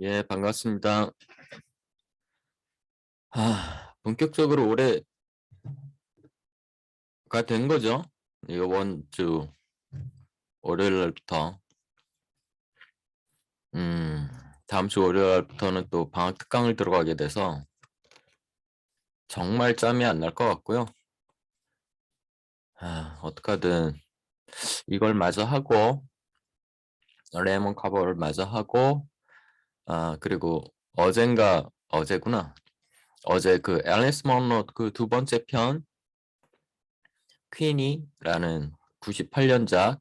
예, 반갑습니다. 본격적으로 올해가 된 거죠. 이번 주 월요일 날부터. 음, 다음 주 월요일 날부터는 또 방학 특강을 들어가게 돼서 정말 짬이 안 날 것 같고요. 어떡하든 이걸 마저 하고, 레몬 커버를 마저 하고, 그리고 어제구나. 어제 그 앨리스 먼로 그 두 번째 편, 퀸이라는 98년작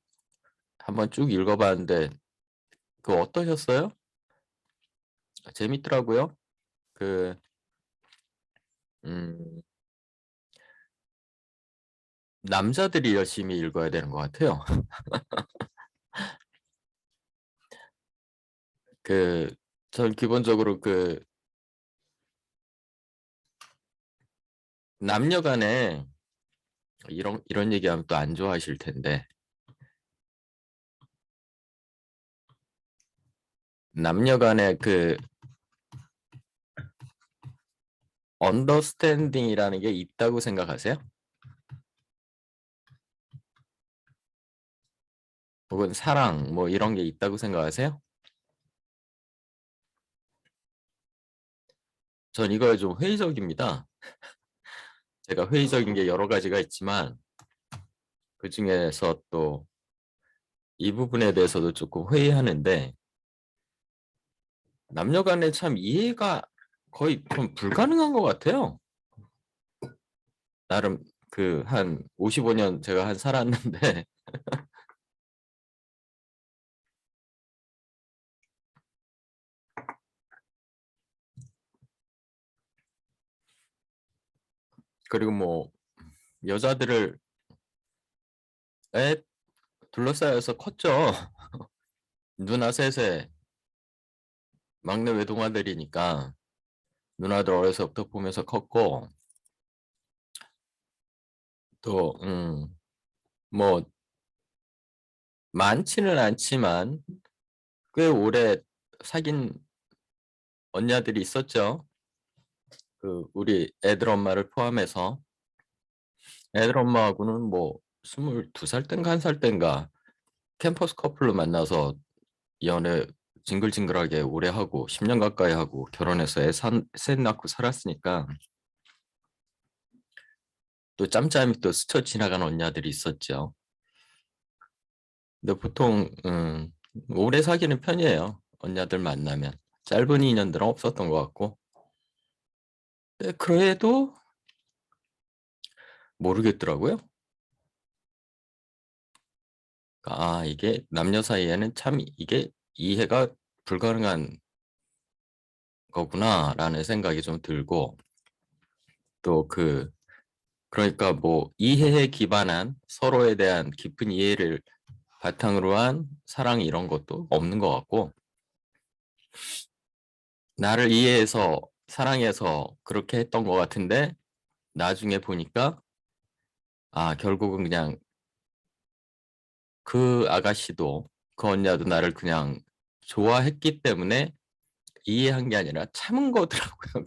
한번 쭉 읽어봤는데, 그거 어떠셨어요? 재밌더라고요. 그, 음, 남자들이 열심히 읽어야 되는 것 같아요. 그, 전 기본적으로 그, 남녀 간에 이런 얘기하면 또 안 좋아하실 텐데, 남녀 간에 그, 언더스탠딩이라는 게 있다고 생각하세요? 혹은 사랑, 뭐 이런 게 있다고 생각하세요? 전 이거에 좀 회의적입니다. 제가 회의적인 게 여러 가지가 있지만, 그 중에서 또 이 부분에 대해서도 조금 회의하는데, 남녀 간에 참 이해가 거의 좀 불가능한 것 같아요. 나름 그 한 55년 제가 한 살았는데 그리고 뭐 여자들을 애 둘러싸여서 컸죠. 누나 셋에 막내 외동아들이니까 누나들 어려서부터 보면서 컸고 또 뭐 많지는 않지만 꽤 오래 사귄 언니들이 있었죠. 그 우리 애들 엄마를 포함해서 애들 엄마하고는 뭐 22살 땐가 1살 땐가 캠퍼스 커플로 만나서 연애 징글징글하게 오래 하고 10년 가까이 하고 결혼해서 셋 낳고 살았으니까 또 짬짬이 또 스쳐 지나간 언니들이 있었죠. 근데 보통 오래 사귀는 편이에요. 언니들 만나면 짧은 인연들은 없었던 것 같고. 근데 그래도 모르겠더라고요. 이게 남녀 사이에는 참 이게 이해가 불가능한 거구나라는 생각이 좀 들고 또 그러니까 뭐 이해에 기반한 서로에 대한 깊은 이해를 바탕으로 한 사랑 이런 것도 없는 것 같고 나를 이해해서 사랑해서 그렇게 했던 것 같은데 나중에 보니까 결국은 그냥 그 아가씨도 그 언니도 나를 그냥 좋아했기 때문에 이해한 게 아니라 참은 거더라고요.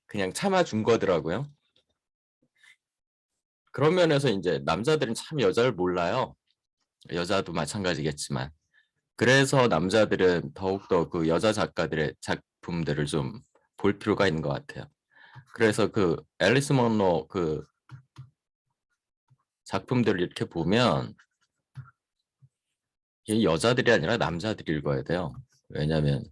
그냥 참아준 거더라고요. 그런 면에서 이제 남자들은 참 여자를 몰라요. 여자도 마찬가지겠지만. 그래서 남자들은 더욱더 그 여자 작가들의 작품들을 좀 볼 필요가 있는 것 같아요. 그래서 그 앨리스 먼로 그 작품들을 이렇게 보면 이 여자들이 아니라 남자들이 읽어야 돼요. 왜냐하면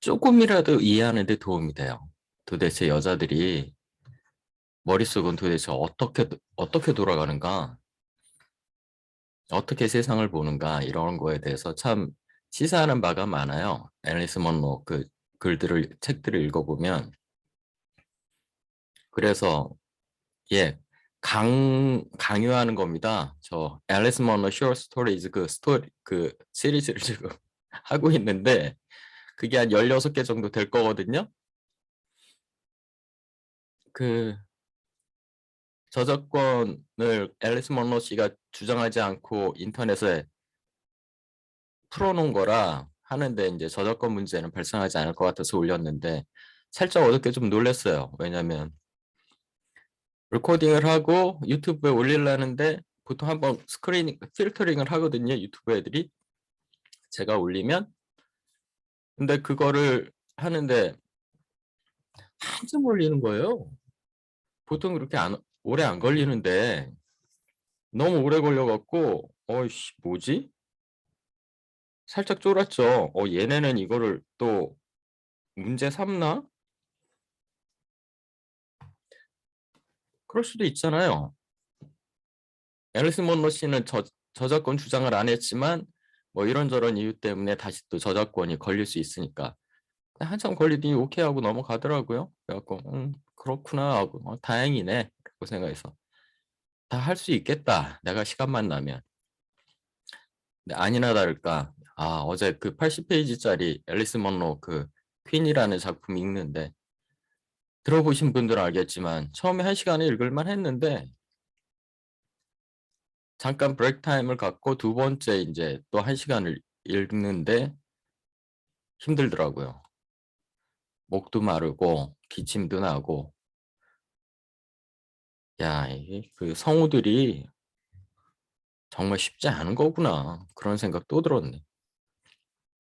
조금이라도 이해하는 데 도움이 돼요. 도대체 여자들이 머릿속은 도대체 어떻게 돌아가는가, 어떻게 세상을 보는가 이런 거에 대해서 참 시사하는 바가 많아요. 앨리스 먼로 그 책들을 읽어보면 그래서 예, 강요하는 겁니다. 저 앨리스 먼로 쇼트 스토리즈 그 시리즈를 지금 하고 있는데 그게 한 16개 정도 될 거거든요. 그 저작권을 앨리스 먼로 씨가 주장하지 않고 인터넷에 풀어놓은 거라 하는데 이제 저작권 문제는 발생하지 않을 것 같아서 올렸는데 살짝 어저께 좀 놀랐어요. 왜냐면 레코딩을 하고 유튜브에 올리려는데 보통 한번 스크린 필터링을 하거든요. 유튜브 애들이. 제가 올리면 근데 그거를 하는데 한참 걸리는 거예요. 보통 그렇게 오래 안 걸리는데 너무 오래 걸려갖고 어이씨 뭐지? 살짝 쫄았죠. 얘네는 이거를 또 문제 삼나? 그럴 수도 있잖아요. 앨리스 먼로 씨는 저작권 주장을 안 했지만 뭐 이런저런 이유 때문에 다시 또 저작권이 걸릴 수 있으니까 한참 걸리더니 오케이 하고 넘어가더라고요. 그래갖고 그렇구나 하고 다행이네 그렇게 생각해서 다 할 수 있겠다. 내가 시간만 나면. 근데 아니나 다를까 어제 그 80페이지짜리 앨리스 먼로 그 퀸이라는 작품 읽는데 들어보신 분들은 알겠지만 처음에 1시간에 읽을만 했는데 잠깐 브레이크 타임을 갖고 두 번째 이제 또 1시간을 읽는데 힘들더라고요. 목도 마르고 기침도 나고 야, 이게 그 성우들이 정말 쉽지 않은 거구나. 그런 생각 또 들었네.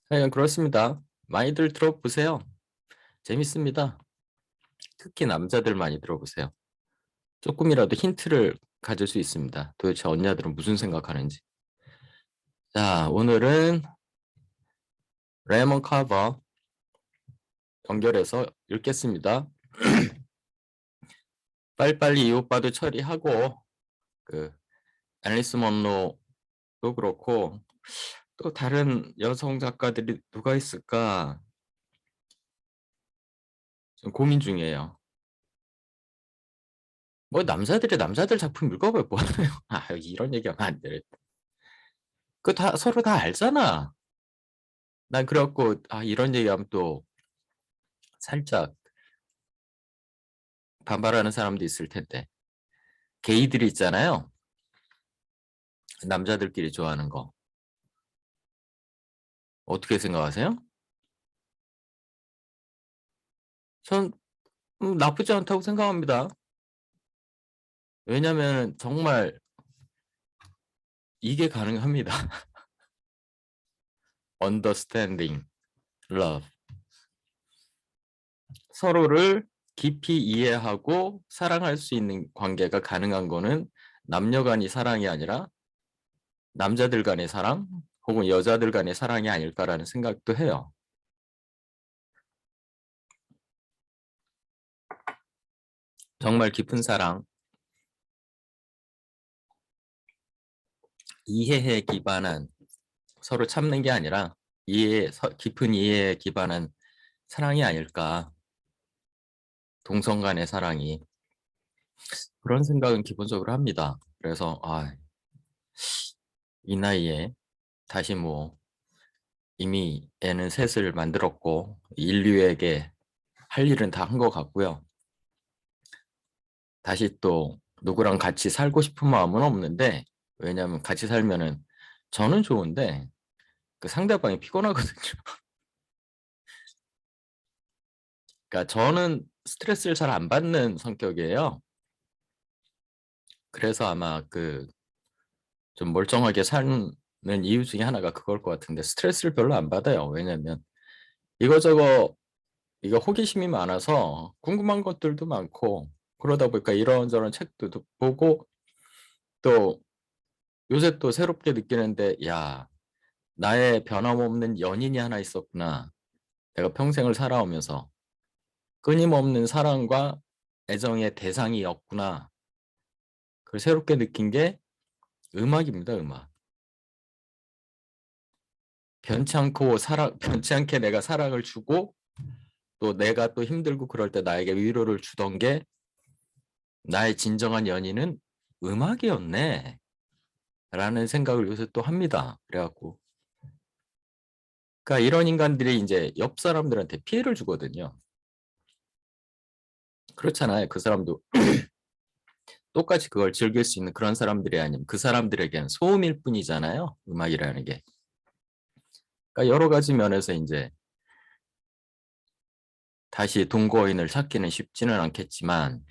하여간 그렇습니다. 많이들 들어보세요. 재밌습니다. 특히 남자들 많이 들어보세요. 조금이라도 힌트를 가질 수 있습니다. 도대체 언니들은 무슨 생각하는지. 자, 오늘은 레몬 카버 연결해서 읽겠습니다. 빨리빨리 이 오빠도 처리하고 그 앨리스 먼로도 그렇고 또 다른 여성 작가들이 누가 있을까 좀 고민 중이에요. 뭐 남자들이 남자들 작품 읽어봐야 뭐하나요? 이런 얘기하면 안 돼. 그 다 서로 다 알잖아. 난 그래갖고 이런 얘기하면 또 살짝 반발하는 사람도 있을 텐데 게이들이 있잖아요. 남자들끼리 좋아하는 거 어떻게 생각하세요? 전 나쁘지 않다고 생각합니다. 왜냐면 정말 이게 가능합니다. Understanding, love. 서로를 깊이 이해하고 사랑할 수 있는 관계가 가능한 거는 남녀 간의 사랑이 아니라 남자들 간의 사랑 혹은 여자들 간의 사랑이 아닐까라는 생각도 해요. 정말 깊은 사랑, 이해에 기반한 서로 참는 게 아니라 깊은 이해에 기반한 사랑이 아닐까. 동성 간의 사랑이. 그런 생각은 기본적으로 합니다. 그래서 이 나이에 다시 뭐 이미 애는 셋을 만들었고 인류에게 할 일은 다 한 것 같고요. 다시 또 누구랑 같이 살고 싶은 마음은 없는데 왜냐하면 같이 살면은 저는 좋은데 그 상대방이 피곤하거든요. 그러니까 저는 스트레스를 잘 안 받는 성격이에요. 그래서 아마 그 좀 멀쩡하게 사는 이유 중에 하나가 그걸 것 같은데 스트레스를 별로 안 받아요. 왜냐면 이거저거 이거 호기심이 많아서 궁금한 것들도 많고 그러다 보니까 이런저런 책도 보고 또 요새 또 새롭게 느끼는데 야, 나의 변함없는 연인이 하나 있었구나. 내가 평생을 살아오면서 끊임없는 사랑과 애정의 대상이었구나. 그걸 새롭게 느낀 게 음악입니다, 음악. 변치 않게 내가 사랑을 주고 또 내가 또 힘들고 그럴 때 나에게 위로를 주던 게 나의 진정한 연인은 음악이었네. 라는 생각을 요새 또 합니다. 그래갖고. 그러니까 이런 인간들이 이제 옆 사람들한테 피해를 주거든요. 그렇잖아요. 그 사람도 똑같이 그걸 즐길 수 있는 그런 사람들이 아니면 그 사람들에게는 소음일 뿐이잖아요. 음악이라는 게. 그러니까 여러 가지 면에서 이제 다시 동거인을 찾기는 쉽지는 않겠지만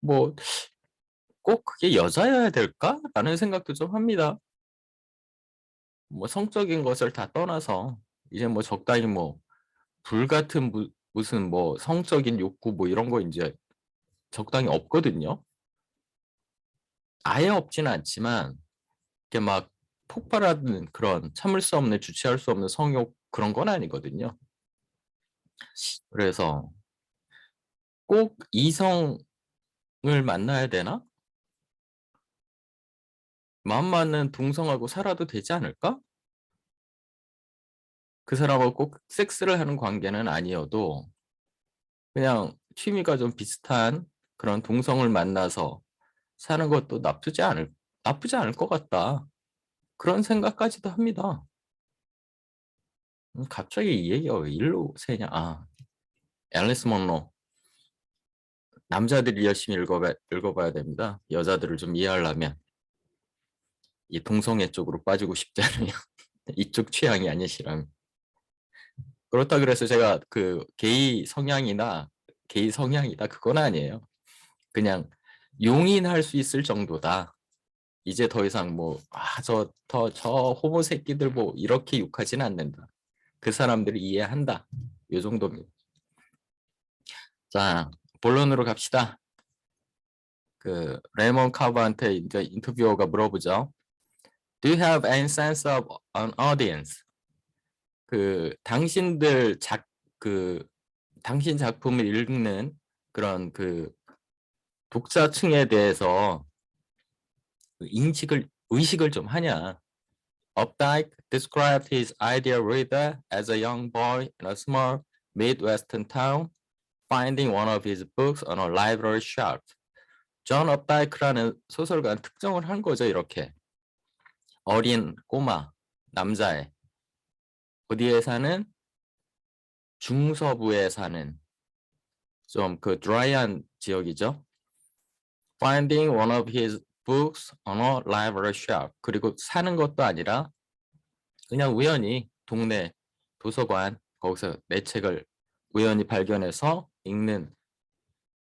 뭐 꼭 그게 여자여야 될까라는 생각도 좀 합니다. 뭐 성적인 것을 다 떠나서 이제 뭐 적당히 뭐 불같은 무슨 뭐 성적인 욕구 뭐 이런 거 이제 적당히 없거든요. 아예 없지는 않지만 이렇게 막 폭발하는 그런 참을 수 없는 주체할 수 없는 성욕 그런 건 아니거든요. 그래서 꼭 이성을 만나야 되나? 마음 맞는 동성하고 살아도 되지 않을까? 그 사람하고 꼭 섹스를 하는 관계는 아니어도 그냥 취미가 좀 비슷한 그런 동성을 만나서 사는 것도 나쁘지 않을 것 같다. 그런 생각까지도 합니다. 갑자기 이 얘기가 왜 일로 새냐? 앨리스 먼로. 남자들이 열심히 읽어봐야 됩니다. 여자들을 좀 이해하려면 이 동성애 쪽으로 빠지고 싶지 않으면 이쪽 취향이 아니시라면. 그렇다 그래서 제가 그 게이 성향이다 그건 아니에요. 그냥 용인할 수 있을 정도다. 이제 더 이상 뭐 저 호모 새끼들 뭐 이렇게 욕하지는 않는다. 그 사람들이 이해한다. 요 정도입니다. 자, 본론으로 갑시다. 그 레몬 카브한테 이제 인터뷰어가 물어보죠. Do you have any sense of an audience? 그 그 당신 작품을 읽는 그런 그 독자층에 대해서 의식을 좀 하냐? Updike described his ideal reader as a young boy in a small Midwestern town, finding one of his books on a library shelf. 존 업다이크라는 소설가는 특정을 한 거죠, 이렇게. 어린 꼬마, 남자애. 어디에 사는? 중서부에 사는 좀 그 드라이한 지역이죠. Finding one of his books on a library shelf. 그리고 사는 것도 아니라 그냥 우연히 동네 도서관 거기서 내 책을 우연히 발견해서 읽는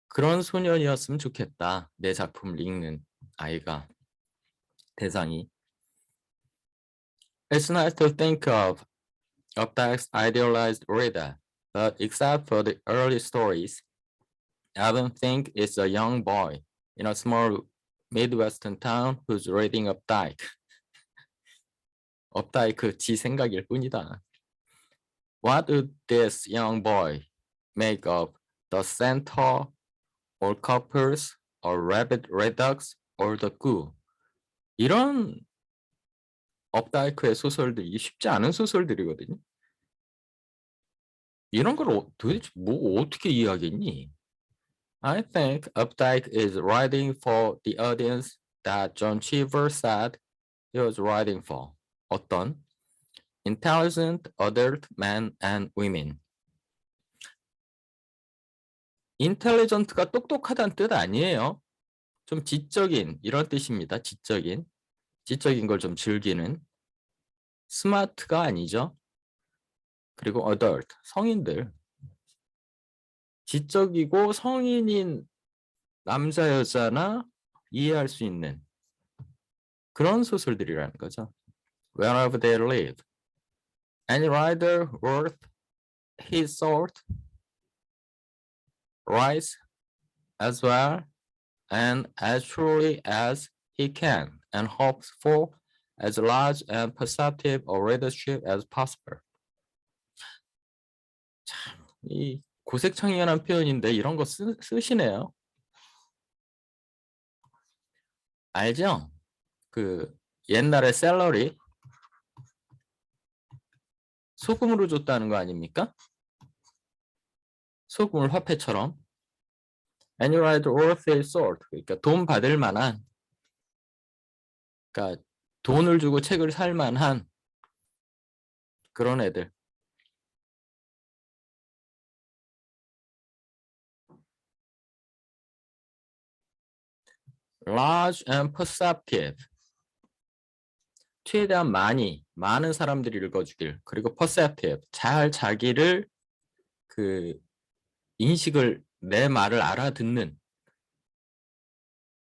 그런 소년이었으면 좋겠다. 내 작품을 읽는 아이가, 대상이. It's nice to think of Updike's idealized reader, but except for the early stories, I don't think it's a young boy in a small Midwestern town who's reading Updike. 업다이크 지 생각일 뿐이다. What would this young boy make of the centaur or coppers or rabbit redux or the goo? 이런 업다이크의 소설들이 쉽지 않은 소설들이거든요. 이런 걸 도대체 뭐 어떻게 이해하겠니? I think Updike is writing for the audience that John Cheever said he was writing for. 어떤? Intelligent adult men and women. intelligent가 똑똑하다는 뜻 아니에요. 좀 지적인 이런 뜻입니다. 지적인 걸 좀 즐기는. smart가 아니죠. 그리고 adult, 성인들. 지적이고 성인인 남자 여자나 이해할 수 있는 그런 소설들이라는 거죠. Wherever they live. Any writer worth his salt writes as well and as truly as he can and hopes for as large and perceptive a readership as possible. 참, 이 고색창연한 표현인데 이런 거 쓰시네요. 알죠? 그 옛날에 샐러리 소금으로 줬다는 거 아닙니까? 소금을 화폐처럼. And you write worth a sort. 그러니까 돈 받을 만한, 그러니까 돈을 주고 책을 살 만한 그런 애들. Large and perceptive. 최대한 많은 사람들이 읽어주길. 그리고 perceptive, 잘 자기를 그 인식을 내 말을 알아듣는.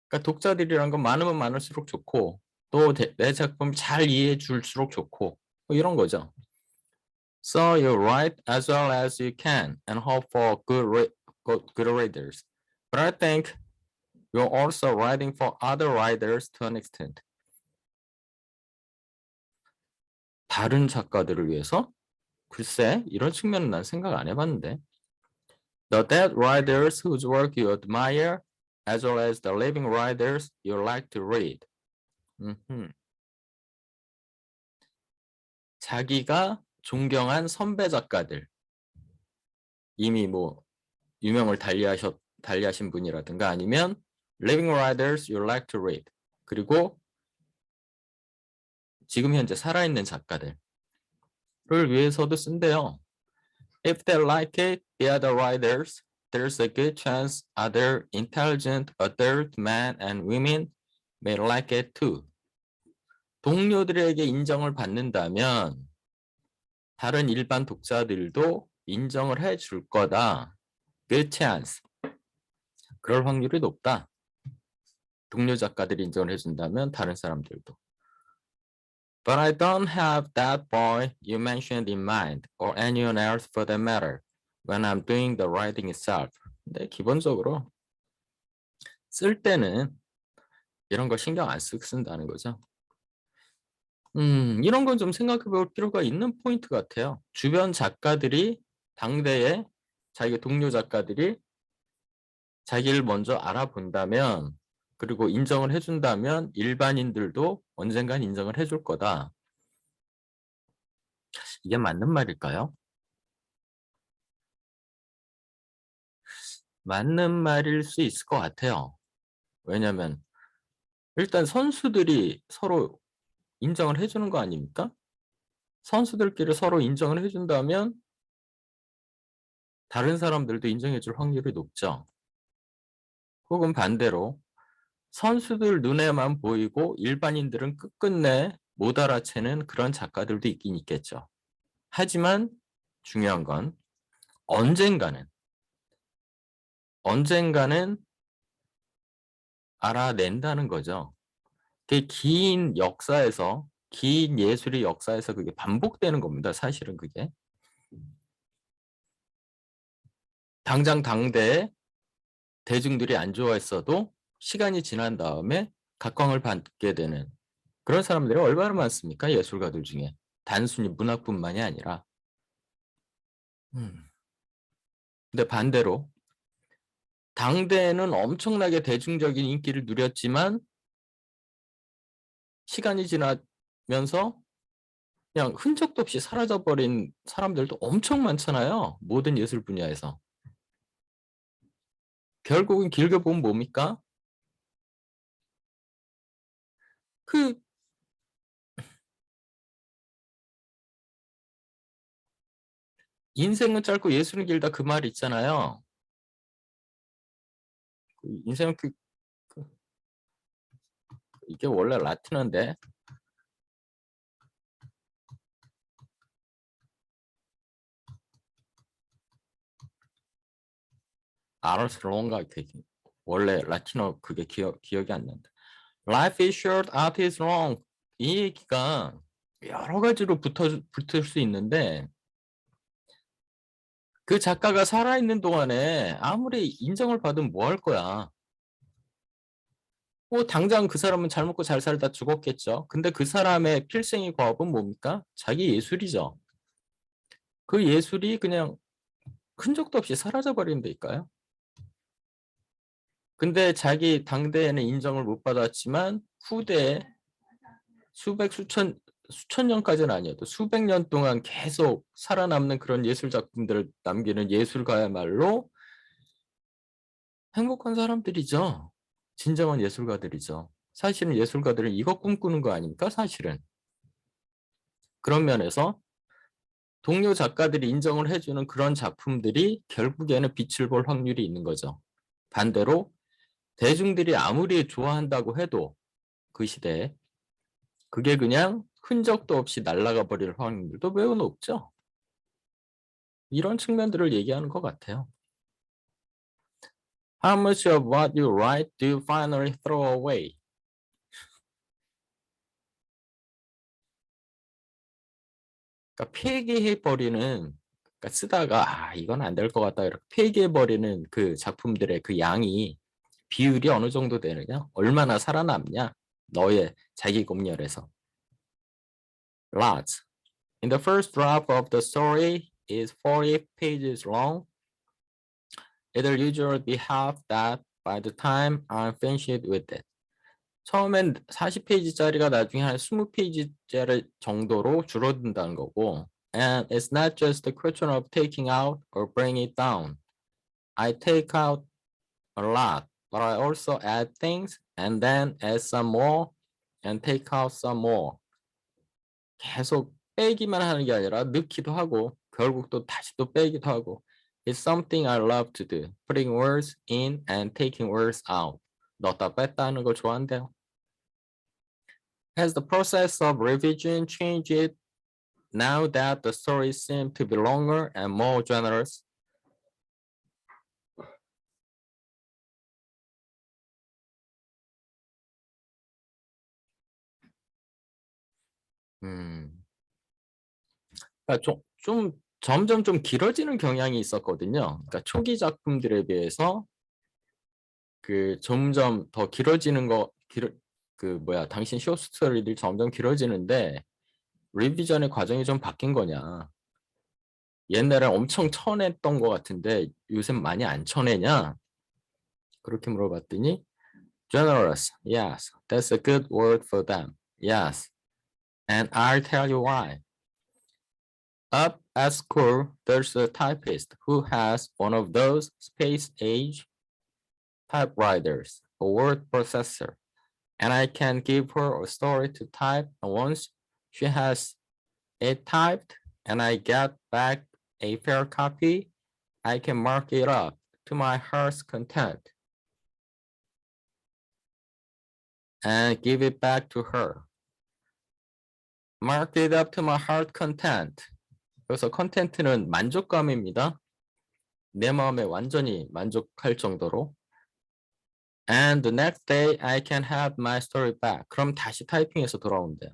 그러니까 독자들이란 건 많으면 많을수록 좋고 또 내 작품 잘 이해해 줄수록 좋고 뭐 이런 거죠. So you write as well as you can and hope for good readers. But I think you're also writing for other writers to an extent. 다른 작가들을 위해서? 글쎄, 이런 측면은 난 생각 안 해봤는데. The dead writers whose work you admire, as well as the living writers you like to read. 자기가 존경한 선배 작가들, 이미 뭐 유명을 달리하신 분이라든가 아니면 living writers you like to read. 그리고 지금 현재 살아있는 작가들을 위해서도 쓴대요. If they like it, the other writers, there's a good chance other intelligent adult men and women may like it too. 동료들에게 인정을 받는다면 다른 일반 독자들도 인정을 해줄 거다. Good chance. 그럴 확률이 높다. 동료 작가들이 인정을 해준다면 다른 사람들도. But I don't have that boy you mentioned in mind, or anyone else for that matter, when I'm doing the writing itself. 근데 기본적으로 쓸 때는 이런 거 신경 안 쓰고 쓴다는 거죠. 이런 건 좀 생각해 볼 필요가 있는 포인트 같아요. 주변 작가들이 당대에 자기 동료 작가들이 자기를 먼저 알아본다면 그리고 인정을 해준다면 일반인들도 언젠간 인정을 해줄 거다. 이게 맞는 말일까요? 맞는 말일 수 있을 것 같아요. 왜냐하면 일단 선수들이 서로 인정을 해주는 거 아닙니까? 선수들끼리 서로 인정을 해준다면 다른 사람들도 인정해줄 확률이 높죠. 혹은 반대로 선수들 눈에만 보이고 일반인들은 끝끝내 못 알아채는 그런 작가들도 있긴 있겠죠. 하지만 중요한 건 언젠가는 알아낸다는 거죠. 긴 역사에서, 긴 예술의 역사에서 그게 반복되는 겁니다. 사실은 그게. 당장 당대에 대중들이 안 좋아했어도 시간이 지난 다음에 각광을 받게 되는 그런 사람들이 얼마나 많습니까? 예술가들 중에. 단순히 문학뿐만이 아니라. 근데 반대로 당대에는 엄청나게 대중적인 인기를 누렸지만 시간이 지나면서 그냥 흔적도 없이 사라져버린 사람들도 엄청 많잖아요. 모든 예술 분야에서. 결국은 길게 보면 뭡니까? 그 인생은 짧고 예술은 길다 그 말 있잖아요. 인생은 이게 원래 라틴어인데 아르스 롱가 원래 라틴어 그게 기억이 안 난다. Life is short, art is long. 이 얘기가 여러 가지로 붙을 수 있는데 그 작가가 살아있는 동안에 아무리 인정을 받으면 뭐 할 거야. 뭐 당장 그 사람은 잘 먹고 잘 살다 죽었겠죠. 근데 그 사람의 필생의 과업은 뭡니까? 자기 예술이죠. 그 예술이 그냥 흔적도 없이 사라져 버린다니까요. 근데 자기 당대에는 인정을 못 받았지만 후대에 수천 년까지는 아니어도 수백 년 동안 계속 살아남는 그런 예술 작품들을 남기는 예술가야말로 행복한 사람들이죠. 진정한 예술가들이죠. 사실은 예술가들은 이거 꿈꾸는 거 아닙니까? 사실은. 그런 면에서 동료 작가들이 인정을 해주는 그런 작품들이 결국에는 빛을 볼 확률이 있는 거죠. 반대로 대중들이 아무리 좋아한다고 해도 그 시대에 그게 그냥 흔적도 없이 날아가 버릴 확률도 매우 높죠. 이런 측면들을 얘기하는 것 같아요. How much of what you write do you finally throw away? 그러니까 폐기해버리는, 그러니까 쓰다가 이건 안 될 것 같다 이렇게 폐기해버리는 그 작품들의 그 양이 비율이 어느 정도 되느냐? 얼마나 살아남냐? 너의 자기 검열에서. Lots. In the first draft of the story is 40 pages long. It'll usually be half that by the time I'm finished with it. 처음엔 40페이지짜리가 나중에 한 20페이지짜리 정도로 줄어든다는 거고. And it's not just a question of taking out or bringing it down. I take out a lot, but I also add things and then add some more and take out some more. 계속 빼기만 하는 게 아니라 넣기도 하고 결국 또 다시 또 빼기도 하고. It's something I love to do. Putting words in and taking words out. 넣었다 뺐다 하는 걸 좋아한대요. Has the process of revision changed now that the stories seem to be longer and more generous? 그러니까 좀 점점 좀 길어지는 경향이 있었거든요. 그러니까 초기 작품들에 비해서 그 점점 더 길어지는 당신 쇼스토리들이 점점 길어지는데 리비전의 과정이 좀 바뀐 거냐? 옛날엔 엄청 쳐냈던 것 같은데 요즘 많이 안 쳐내냐? 그렇게 물어봤더니 generous, yes, that's a good word for them, yes, and I'll tell you why. Up at school, there's a typist who has one of those space-age typewriters, a word processor, and I can give her a story to type, and once she has it typed and I get back a fair copy, I can mark it up to my heart's content and give it back to her. Mark it up to my heart content. 그래서 컨텐트는 만족감입니다. 내 마음에 완전히 만족할 정도로. And the next day I can have my story back. 그럼 다시 타이핑해서 돌아온대요.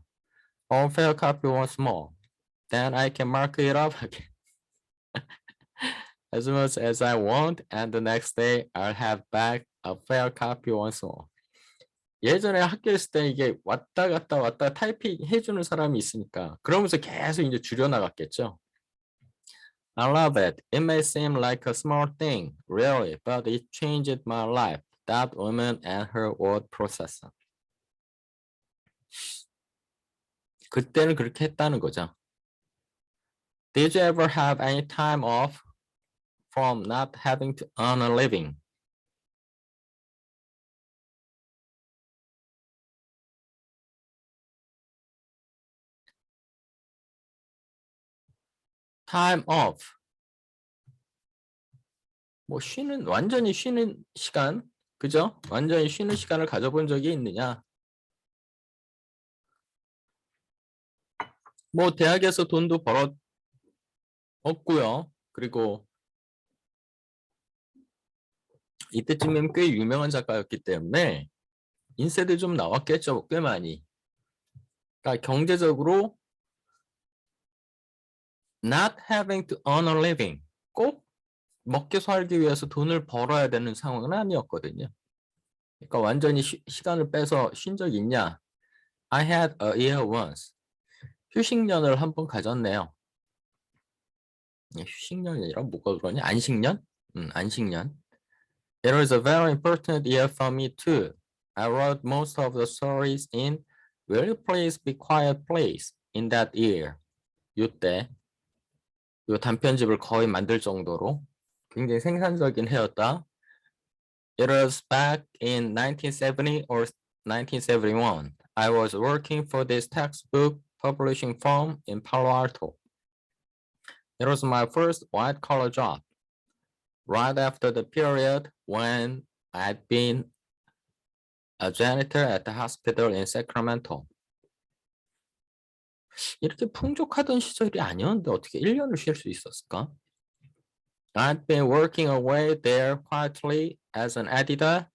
On fair copy once more. Then I can mark it up again. As much as I want, and the next day I'll have back a fair copy once more. 예전에 학교에 있을 때 이게 왔다 갔다 타이핑 해주는 사람이 있으니까 그러면서 계속 이제 줄여나갔겠죠. I love it. It may seem like a small thing, really, but it changed my life. That woman and her word processor. 그때는 그렇게 했다는 거죠. Did you ever have any time off from not having to earn a living? Time off. 뭐 완전히 쉬는 시간, 그죠? 완전히 쉬는 시간을 가져본 적이 있느냐? 뭐 대학에서 돈도 벌었고요. 그리고 이때쯤이면 꽤 유명한 작가였기 때문에 인쇄도 좀 나왔겠죠. 꽤 많이. 그러니까 경제적으로 not having to earn a living. 꼭 먹고 살기 위해서 돈을 벌어야 되는 상황은 아니었거든요. 그러니까 완전히 시간을 빼서 쉰 적 있냐? I had a year once. 휴식년을 한 번 가졌네요. 휴식년이 아니라 뭐가 그러니? 안식년? 안식년. It was a very important year for me too. I wrote most of the stories in Will You Please Be Quiet Place in that year. 이때 이 단편집을 거의 만들 정도로 굉장히 생산적인 해였다. It was back in 1970 or 1971. I was working for this textbook publishing firm in Palo Alto. It was my first white-collar job, right after the period when I'd been a janitor at the hospital in Sacramento. 이렇게 풍족하던 시절이 아니었는데 어떻게 1년을 쉴 수 있었을까? I'd been working away there quietly as an editor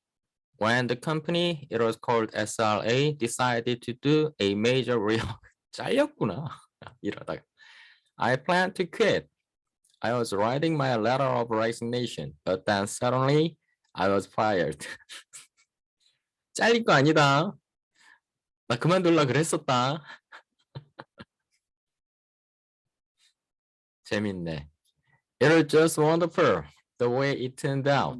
when the company, it was called SRA, decided to do a major reorg. 잘렸구나. 이러다가. I planned to quit. I was writing my letter of resignation, but then suddenly I was fired. 잘린 거 아니다. 나 그만둘라 그랬었다. 재밌네. It was just wonderful the way it turned out.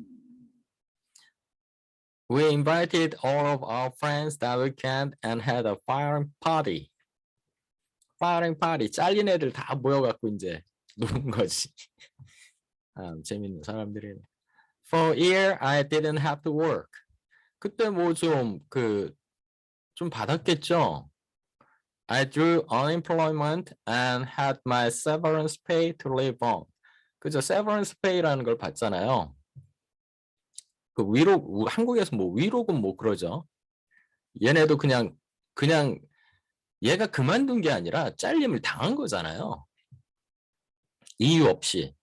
We invited all of our friends that weekend and had a firing party. firing party. 잘린 애들 다 모여갖고 이제 노는 거지. 아, 재밌는 사람들이네. For a year, I didn't have to work. 그때 뭐 좀 받았겠죠. I drew unemployment and had my severance pay to live on. 그죠? severance pay라는 걸 받잖아요. 그 위로, 한국에서 뭐 위로금 뭐 그러죠. 얘네도 그냥 얘가 그만둔 게 아니라 잘림을 당한 거잖아요. 이유 없이.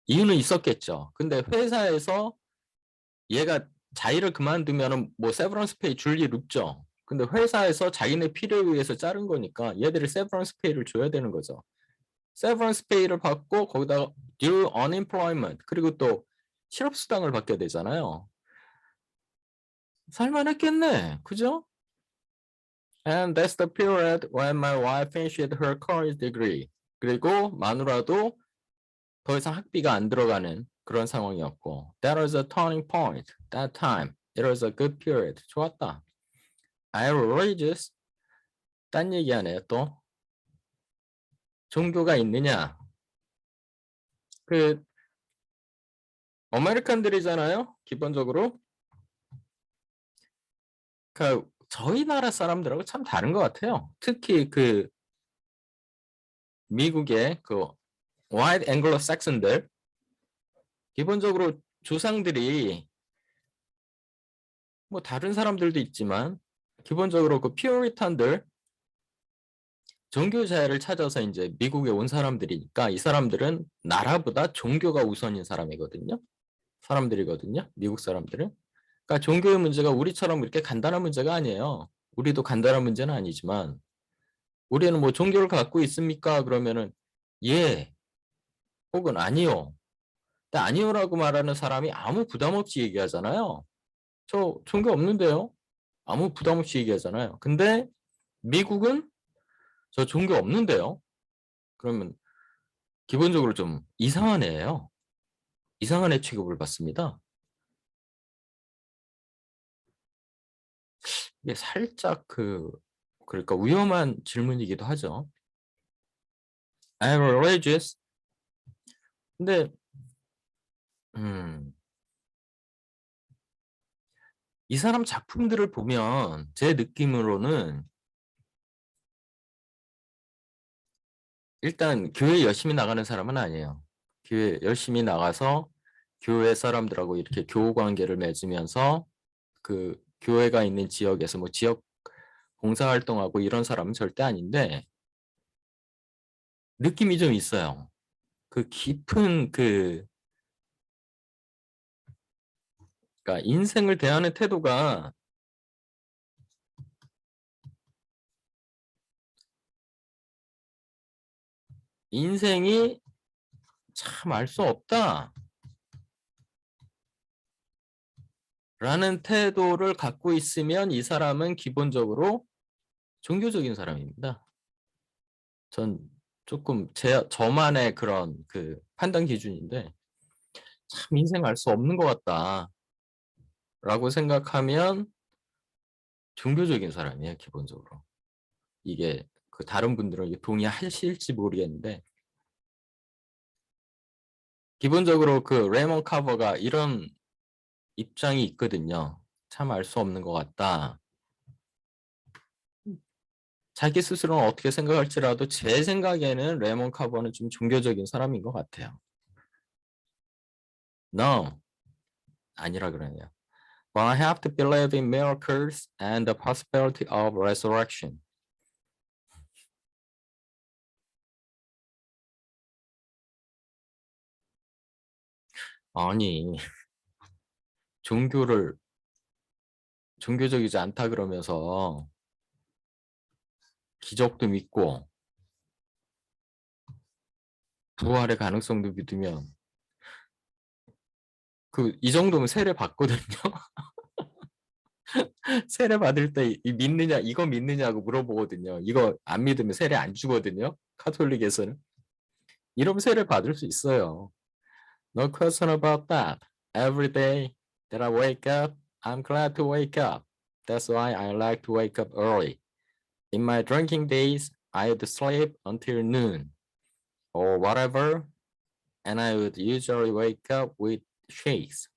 이유는 있었겠죠. 근데 회사에서 얘가 자의를 그만두면은 뭐 세브런스 페이 줄 일 없죠. 근데 회사에서 자기네 필요에 의해서 자른 거니까 얘들이 세브런스 페이를 줘야 되는 거죠. 세브런스 페이를 받고 거기다가 due unemployment 그리고 또 실업수당을 받게 되잖아요. 살만했겠네. 그죠? And that's the period when my wife finished her college degree. 그리고 마누라도 더 이상 학비가 안 들어가는 그런 상황이었고 That was a turning point. That time. It was a good period. 좋았다. I was religious. 딴 얘기하네요 또. 종교가 있느냐. 그 아메리칸들이잖아요. 기본적으로. 그 저희 나라 사람들하고 참 다른 것 같아요. 특히 그 미국의 그 white Anglo-Saxon들 기본적으로 조상들이 뭐 다른 사람들도 있지만 기본적으로 그 퓨리탄들 종교 자유를 찾아서 이제 미국에 온 사람들이니까 이 사람들은 나라보다 종교가 우선인 사람들이거든요. 미국 사람들은. 그러니까 종교의 문제가 우리처럼 이렇게 간단한 문제가 아니에요. 우리도 간단한 문제는 아니지만 우리는 뭐 종교를 갖고 있습니까? 그러면은 예 혹은 아니요. 근데 아니요라고 말하는 사람이 아무 부담 없이 얘기하잖아요. 저 종교 없는데요. 아무 부담 없이 얘기하잖아요. 근데 미국은 저 종교 없는데요. 그러면 기본적으로 좀 이상한 애예요. 이상한 애 취급을 받습니다. 이게 살짝 그러니까 위험한 질문이기도 하죠. I'm religious. 근데 이 사람 작품들을 보면 제 느낌으로는 일단 교회 열심히 나가는 사람은 아니에요. 교회 열심히 나가서 교회 사람들하고 이렇게 교우 관계를 맺으면서 그 교회가 있는 지역에서 뭐 지역 봉사활동하고 이런 사람은 절대 아닌데 느낌이 좀 있어요. 그 깊은 그러니까 인생을 대하는 태도가 인생이 참 알 수 없다 라는 태도를 갖고 있으면 이 사람은 기본적으로 종교적인 사람입니다. 전 조금 저만의 그런 그 판단 기준인데 참 인생 알 수 없는 것 같다 라고 생각하면 종교적인 사람이에요. 기본적으로. 이게 그 다른 분들은 동의하실지 모르겠는데 기본적으로 그 레몬 카버가 이런 입장이 있거든요. 참 알 수 없는 것 같다. 자기 스스로는 어떻게 생각할지라도 제 생각에는 레몬 카버는 좀 종교적인 사람인 것 같아요. No. 아니라 그러네요. But I have to believe in miracles and the possibility of resurrection. 아니, 종교를 종교적이지 않다 그러면서 기적도 믿고 부활의 가능성도 믿으면 그 이 정도면 세례 받거든요. 세례 받을 때 믿느냐 이거 믿느냐고 물어보거든요. 이거 안 믿으면 세례 안 주거든요. 카톨릭에서는. 이러면 세례 받을 수 있어요. No question about that. Every day that I wake up, I'm glad to wake up. That's why I like to wake up early. In my drinking days, I would sleep until noon or whatever, and I would usually wake up with shakes.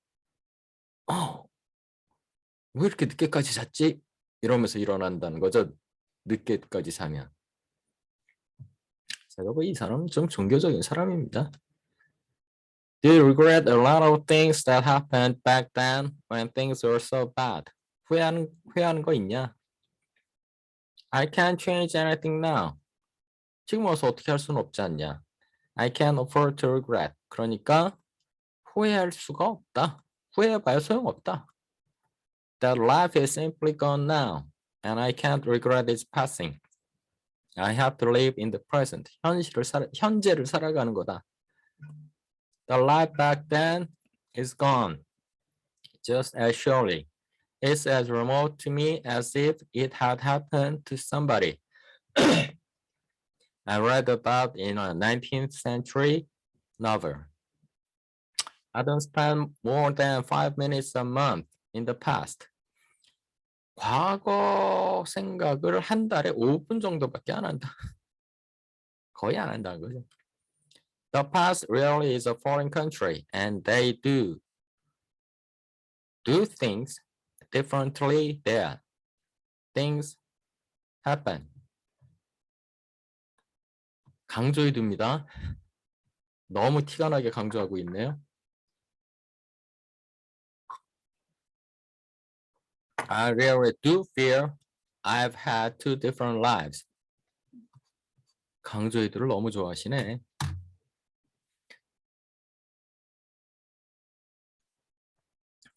왜 이렇게 늦게까지 잤지? 이러면서 일어난다는 거죠. 늦게까지 자면. 제가 이 사람은 좀 종교적인 사람입니다. Do you regret a lot of things that happened back then when things were so bad? 후회하는 거 있냐? I can't change anything now. 지금 와서 어떻게 할 수는 없지 않냐? I can't afford to regret. 그러니까 후회할 수가 없다. 후회해봐야 소용없다. That life is simply gone now, and I can't regret its passing. I have to live in the present. 현재를 살아가는 거다. The life back then is gone, just as surely. It's as remote to me as if it had happened to somebody I read about in a 19th century novel. I don't spend more than 5 minutes a month in the past. 과거 생각을 한 달에 5분 정도밖에 안 한다. 거의 안 한다는 거죠. The past really is a foreign country, and they do things differently there. Things happen. 강조해 둡니다. 너무 티가 나게 강조하고 있네요. I really do feel I've had 2 different lives. 강조해도를 너무 좋아하시네.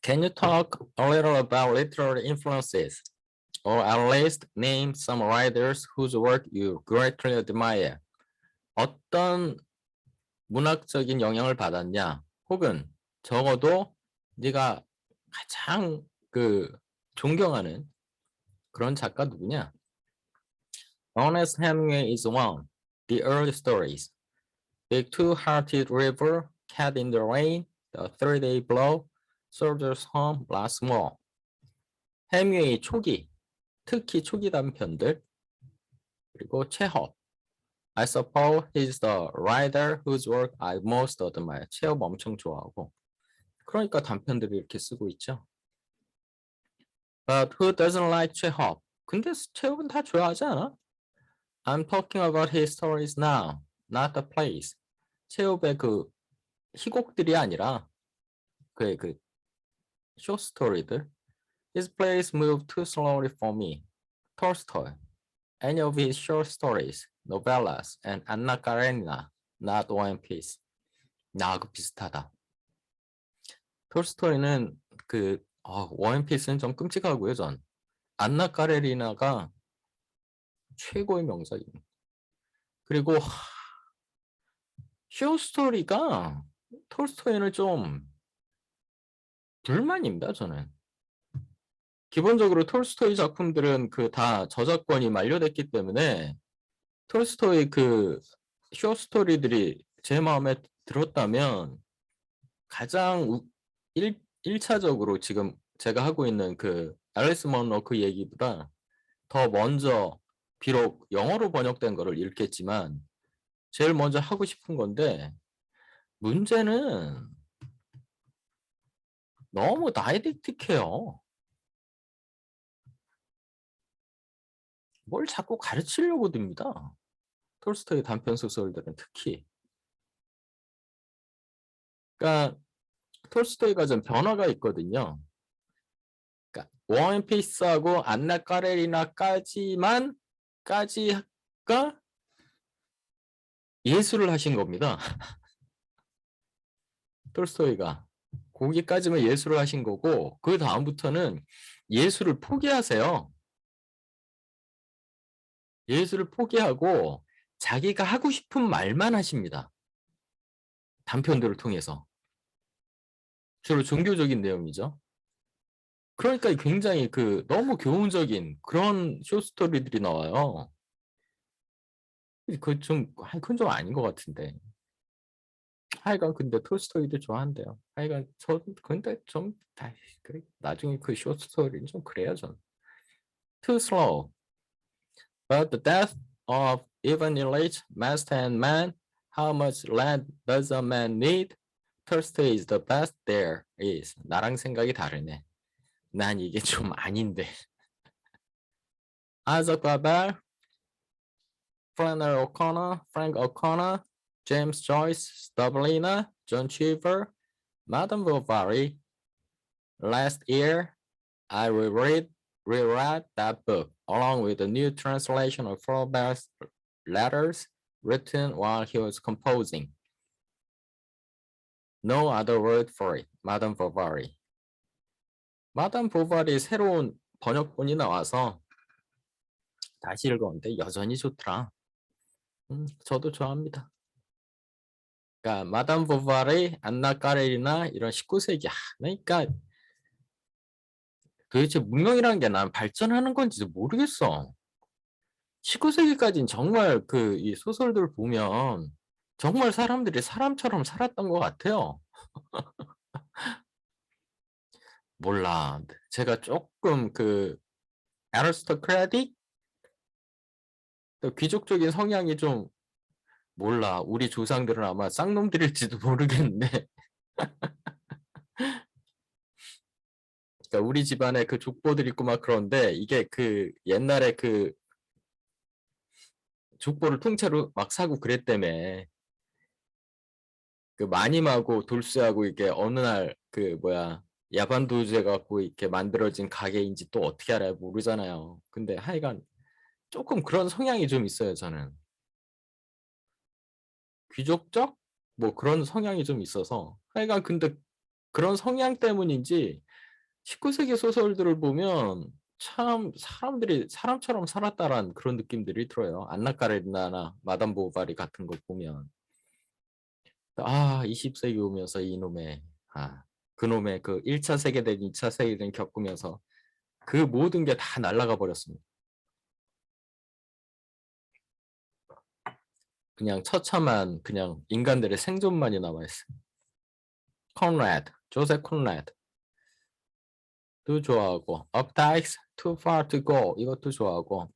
Can you talk a little about literary influences? Or at least name some writers whose work you greatly admire. 어떤 문학적인 영향을 받았냐? 혹은 적어도 네가 가장 존경하는 그런 작가 누구냐? Ernest Hemingway is one. The early stories. Big Two-Hearted River, Cat in the Rain, The Three-Day Blow, Soldier's Home, Last War. 해밍웨이 초기, 특히 초기 단편들. 그리고 체홉. I suppose he's the writer whose work I most admire. 체홉 엄청 좋아하고. 그러니까 단편들을 이렇게 쓰고 있죠. But who doesn't like 체홉? 근데 체홉은 다 좋아하지 않아? I'm talking about his stories now, not the plays. 체홉의 희곡들이 아니라 그의 short story들. His plays move too slowly for me. Tolstoy. Any of his short stories, novellas, and Anna Karenina, not War and Peace. 나하고 비슷하다. 톨스토이는 War and Peace는 좀 끔찍하고요, 전. 안나 까레리나가 최고의 명작입니다. 그리고 쇼스토리가 톨스토이는 좀 불만입니다, 저는. 기본적으로 톨스토이 작품들은 다 저작권이 만료됐기 때문에 톨스토이 쇼스토리들이 제 마음에 들었다면 가장 1차적으로 지금 제가 하고 있는 앨리스 먼로 얘기보다 더 먼저 비록 영어로 번역된 거를 읽겠지만 제일 먼저 하고 싶은 건데 문제는 너무 다이렉틱해요. 뭘 자꾸 가르치려고 듭니다. 톨스토이 단편 소설들은 특히. 그러니까 톨스토이가 좀 변화가 있거든요. 그러니까 워앤피스하고 안나 까레리나까지가 예술을 하신 겁니다. 톨스토이가. 거기까지만 예술을 하신 거고 그 다음부터는 예술을 포기하세요. 예술을 포기하고 자기가 하고 싶은 말만 하십니다. 단편들을 통해서. 주로 종교적인 내용이죠. 그러니까 굉장히 너무 교훈적인 그런 쇼스토리들이 나와요. 그건 좀 아닌 것 같은데. 하여간 근데 톨스토이도 좋아한대요. 하여간 근데 그래. 나중에 그 쇼스토리는 좀 그래요, 전. Too slow. But the death of even elite master and man, how much land does a man need? Tolstoy is the best there is. 나랑 생각이 다르네. 난 이게 좀 아닌데. Isaac Babel, Frank O'Connor, James Joyce, Stublina, John Cheever, Madame Bovary. Last year, I reread that book along with a new translation of Flaubert's letters written while he was composing. No other word for it. Madame Bovary. Madame Bovary 새로운 번역본이 나와서 다시 읽었는데 여전히 좋더라. 저도 좋아합니다. 그러니까 마담 보바리, 안나 까레리나 이런 19세기 그러니까 도대체 문명이라는 게 난 발전하는 건지 모르겠어. 19세기까지는 정말 이 소설들 보면 정말 사람들이 사람처럼 살았던 것 같아요. 몰라. 제가 조금 아리스토크라틱 귀족적인 성향이 좀 몰라. 우리 조상들은 아마 쌍놈들일지도 모르겠는데. 그러니까 우리 집안에 족보들 있고 막 그런데 이게 옛날에 족보를 통째로 막 사고 그랬다며. 마님하고 돌쇠하고 이게 어느 날 야반도주해 갖고 이렇게 만들어진 가게인지 또 어떻게 알아요? 모르잖아요. 근데 하여간 조금 그런 성향이 좀 있어요, 저는. 귀족적? 뭐 그런 성향이 좀 있어서. 하여간 근데 그런 성향 때문인지 19세기 소설들을 보면 참 사람들이 사람처럼 살았다라는 그런 느낌들이 들어요. 안나 까레리나나 마담 보바리 같은 거 보면. 20세기 오면서 그놈의 1차 세계대전, 2차 세계대전 겪으면서 그 모든 게 다 날아가 버렸습니다. 그냥 처참한 그냥 인간들의 생존만이 남아있어요. 조셉 콘라드도 좋아하고 Updike's Too Far to Go 이것도 좋아하고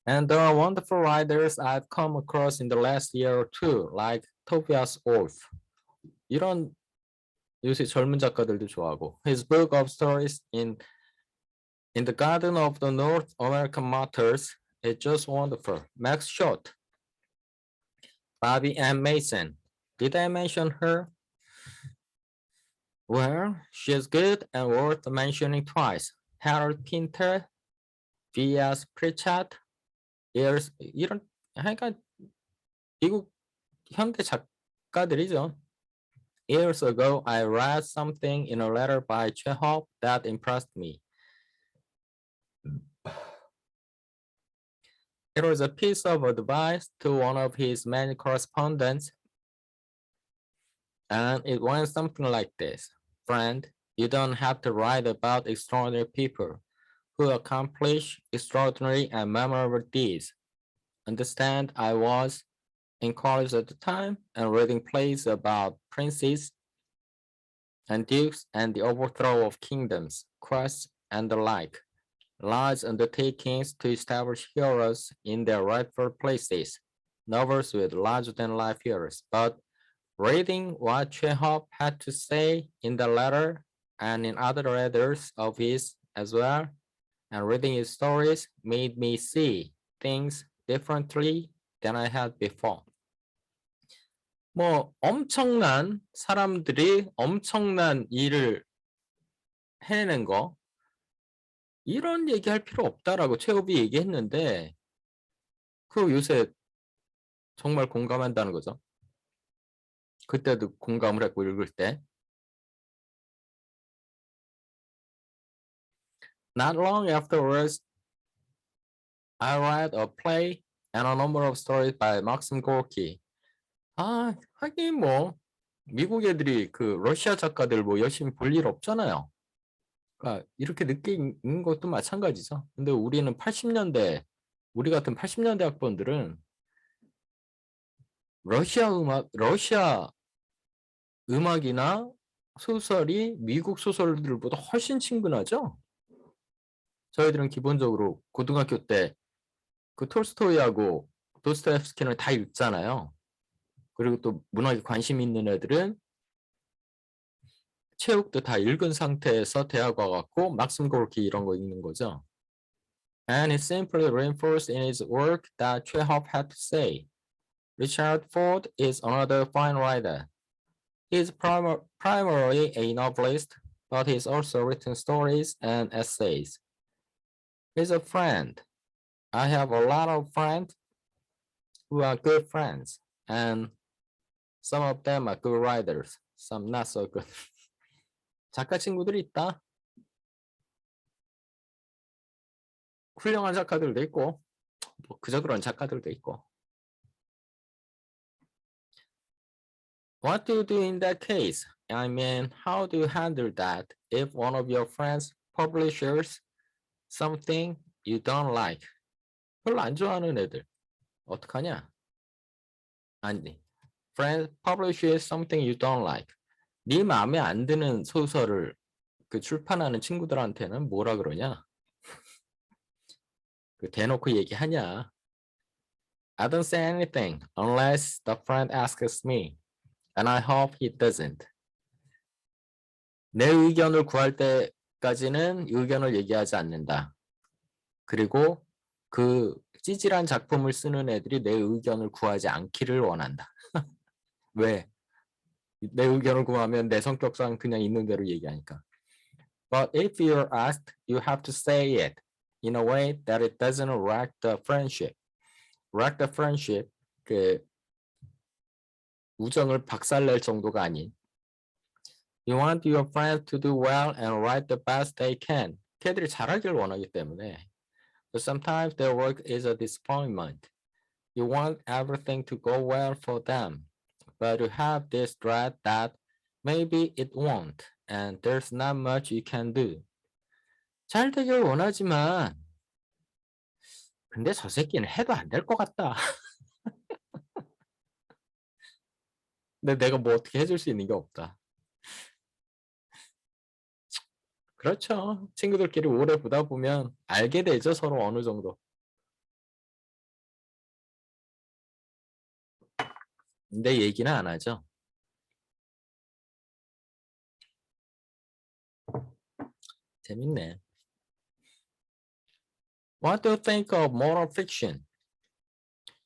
And there are wonderful writers I've come across in the last year or two like Tobias Wolff 이런 요새 젊은 작가들도 좋아하고 His book of stories in the Garden of the North American Martyrs is just wonderful. Max Schott, Bobby M. Mason. Did I mention her? Well, she's good and worth mentioning twice. Harold Pinter, V.S. Pritchard, 이런 하여간 미국 현대 작가들이죠. Years ago, I read something in a letter by Chekhov that impressed me. It was a piece of advice to one of his many correspondents, and it went something like this. Friend, you don't have to write about extraordinary people who accomplish extraordinary and memorable deeds. Understand, I was in college at the time and reading plays about princes and dukes and the overthrow of kingdoms, quests, and the like. Large undertakings to establish heroes in their rightful places, novels with larger-than-life heroes, but reading what Chekhov had to say in the letter and in other letters of his as well, and reading his stories made me see things differently than I had before. 엄청난 사람들이 엄청난 일을 해내는 거 이런 얘기할 필요 없다라고 최후비 얘기했는데 요새 정말 공감한다는 거죠. 그때도 공감을 했고 읽을 때 Not long afterwards, I read a play and a number of stories by Maxim Gorky. 아, 하긴 뭐 미국 애들이 그 러시아 작가들 뭐 열심히 볼 일 없잖아요. 그러니까 이렇게 늦게 읽는 것도 마찬가지죠. 근데 우리는 80년대, 우리 같은 80년대 학번들은 러시아 음악이나 소설이 미국 소설들보다 훨씬 친근하죠. 저희들은 기본적으로 고등학교 때 그 톨스토이하고 도스토옙스키는 다 읽잖아요. 그리고 또 문학에 관심 있는 애들은 체육도 다 읽은 상태에서 대학 와갖고 막심 고르키 이런 거 읽는 거죠. And he simply reinforced in his work that Chekhov had to say. Richard Ford is another fine writer. He is primarily a novelist, but he's also written stories and essays. He's a friend. I have a lot of friends who are good friends, and some of them are good writers, some not so good. 작가 친구들이 있다. 훌륭한 작가들도 있고, 뭐 그저 그런 작가들도 있고. What do you do in that case? I mean, how do you handle that if one of your friends publishes something you don't like? 별로 안 좋아하는 애들 어떡하냐? 아니, friend publishes something you don't like. 네 마음에 안 드는 소설을 그 출판하는 친구들한테는 뭐라 그러냐? 그 대놓고 얘기하냐? I don't say anything unless the friend asks me, and I hope he doesn't. 내 의견을 구할 때까지는 의견을 얘기하지 않는다. 그리고 그 찌질한 작품을 쓰는 애들이 내 의견을 구하지 않기를 원한다. 왜? 내 의견을 구하면 내 성격상 그냥 있는 대로 얘기하니까. But if you're asked, you have to say it in a way that it doesn't wreck the friendship. wreck the friendship, 그 우정을 박살낼 정도가 아닌. You want your friends to do well and write the best they can. 걔들이 잘하길 원하기 때문에. But sometimes their work is a disappointment. You want everything to go well for them, but you have this dread that maybe it won't, and there's not much you can do. 잘 되길 원하지만, 근데 저 새끼는 해도 안 될 것 같다. 근데 내가 뭐 어떻게 해줄 수 있는 게 없다. 그렇죠. 친구들끼리 오래 보다 보면 알게 되죠, 서로 어느 정도. 근데 얘기는 안 하죠. 재밌네. What do you think of moral fiction?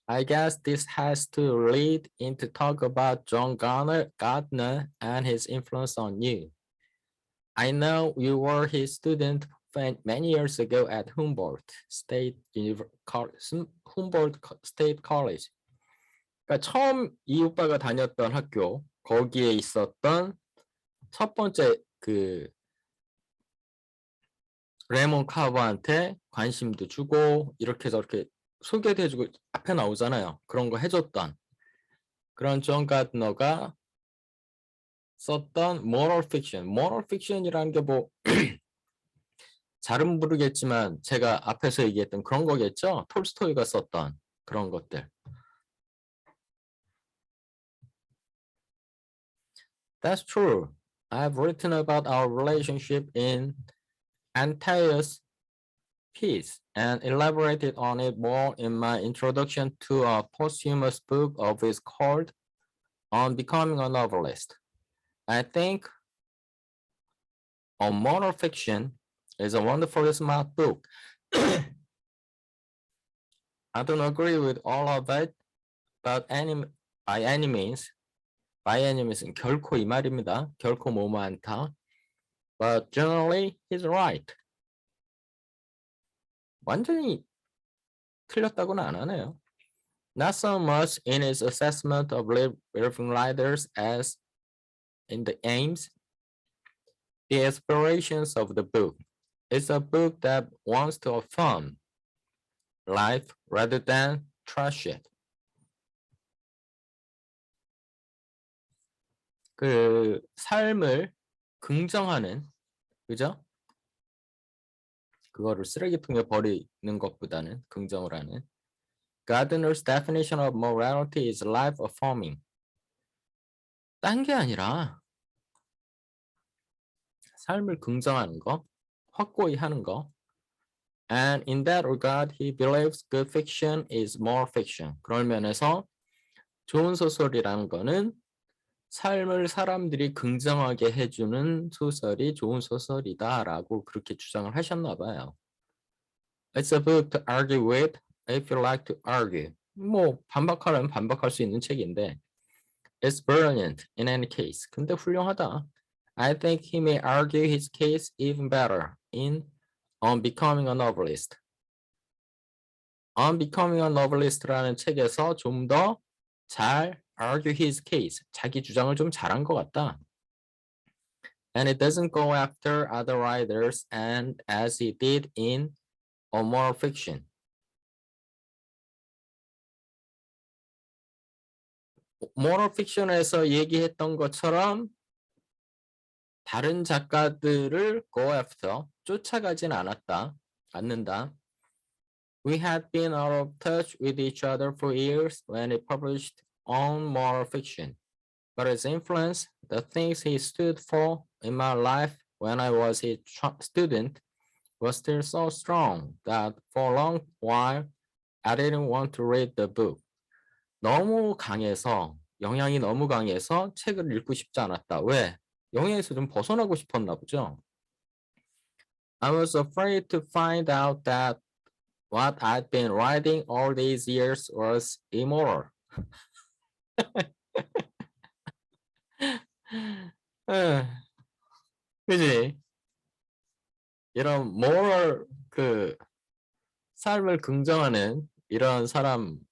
I guess this has to lead into talk about John Gardner and his influence on you. I know you were his student many years ago at Humboldt State College. 그러니까 처음 이 오빠가 다녔던 학교, 거기에 있었던 첫 번째 그 레몬 카버한테 관심도 주고 이렇게 저렇게 소개도 해주고 앞에 나오잖아요. 그런 거 해줬던 그런 존 가드너가 썼던 moral fiction이라는 게 뭐 잘은 모르겠지만 제가 앞에서 얘기했던 그런 거겠죠. 톨스토이가 썼던 그런 것들. That's true. I've written about our relationship in Antaeus' piece and elaborated on it more in my introduction to a posthumous book of his called On Becoming a Novelist. I think A Moral Fiction is a wonderfully smart book. I don't agree with all of it, but by any means, 결코 이 말입니다. 결코 뭐뭐 않다. But generally, he's right. 완전히 틀렸다고는 안 하네요. Not so much in his assessment of living writers as in the aims, the aspirations of the book. It's a book that wants to affirm life rather than trash it. 그 삶을 긍정하는, 그죠? 그거를 쓰레기통에 버리는 것보다는 긍정을 하는. Gardner's definition of morality is life affirming. 딴 게 아니라 삶을 긍정하는 거, 확고히 하는 거. And in that regard, he believes good fiction is more fiction. 그런 면에서 좋은 소설이라는 거는 삶을 사람들이 긍정하게 해주는 소설이 좋은 소설이다라고 그렇게 주장을 하셨나 봐요. It's a book to argue with if you like to argue. 뭐 반박하려면 반박할 수 있는 책인데 It's brilliant in any case. 근데 훌륭하다. I think he may argue his case even better on Becoming a Novelist. On Becoming a Novelist라는 책에서 좀 더 잘 argue his case. 자기 주장을 좀 잘한 것 같다. And it doesn't go after other writers and as he did in A Moral Fiction. Moral Fiction에서 얘기했던 것처럼 다른 작가들을 go after, 쫓아가진 않는다. We had been out of touch with each other for years when he published on moral fiction. But his influence, the things he stood for in my life when I was a student, was still so strong that for a long while I didn't want to read the book. 영향이 너무 강해서 책을 읽고 싶지 않았다. 왜? 영향에서 좀 벗어나고 싶었나 보죠. I was afraid to find out that what I'd been writing all these years was immoral. 그지? 이런 moral 그 삶을 긍정하는 이런 사람한테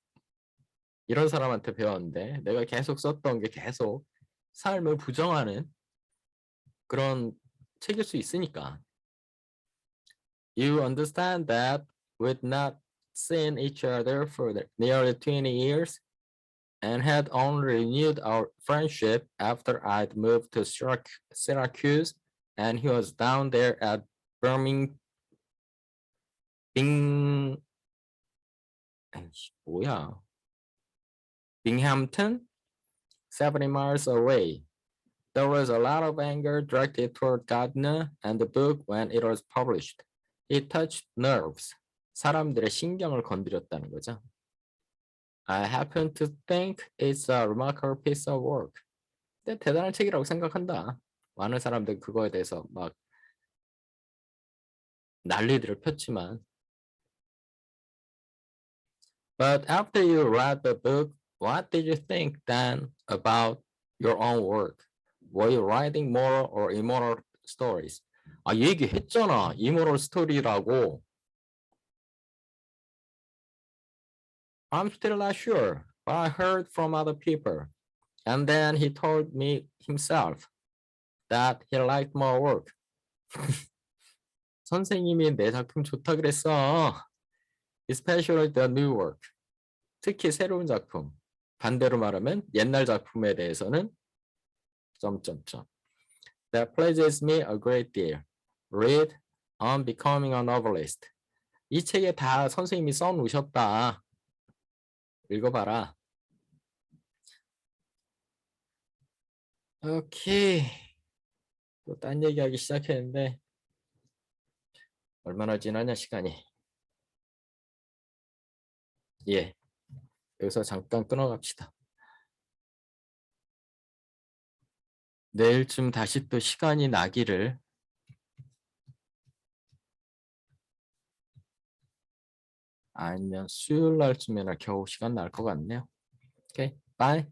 배웠는데 내가 계속 썼던 게 계속 삶을 부정하는 그런 책일 수 있으니까. You understand that we'd not seen each other for nearly 20 years and had only renewed our friendship after I'd moved to Syracuse and he was down there at Binghamton, 70 miles away. There was a lot of anger directed toward Gardner and the book when it was published. It touched nerves. 사람들의 신경을 건드렸다는 거죠. I happen to think it's a remarkable piece of work. 근데 대단한 책이라고 생각한다. 많은 사람들 그거에 대해서 막 난리들을 폈지만. But after you read the book, what did you think then about your own work? Were you writing moral or immoral stories? 아, 얘기했잖아. immoral story라고. I'm still not sure, but I heard from other people. And then he told me himself that he liked more work. 선생님이 내 작품 좋다 그랬어. Especially the new work. 특히 새로운 작품. 반대로 말하면 옛날 작품에 대해서는 점점점. That pleases me a great deal. Read On Becoming a Novelist. 이 책에 다 선생님이 써놓으셨다. 읽어봐라. 오케이. 또 딴 얘기하기 시작했는데 얼마나 지나냐 시간이. 예. 여기서 잠깐 끊어갑시다. 내일쯤 다시 또 시간이 나기를. 아니면 수요일 날쯤에나 겨우 시간 날 것 같네요. 오케이. 바이.